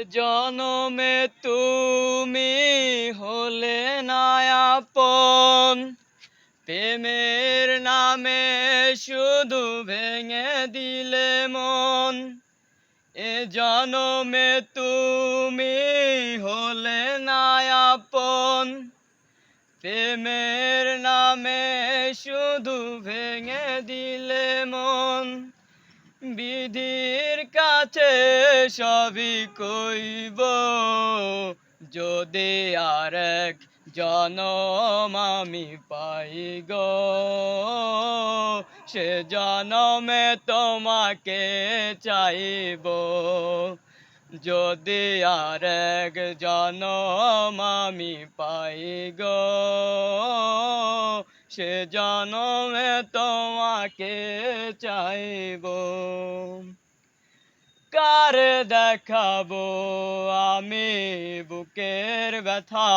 জনমে তুমি হলে না আপন, প্রেমের নামে শুধু ভেঙে দিলে মন। এ জনমে তুমি হলে না আপন, প্রেমের নামে শুধু ভেঙে দিলে মন। বিধির কাছে সবই কইব, যদি আরেক জনম আমি পাই গো, সে জনমে তোমাকে চাইব। যদি আরেক জনম আমি পাই গো, সে জনমে তোমাকে চাইব। কারে দেখাবো আমি বুকের ব্যথা,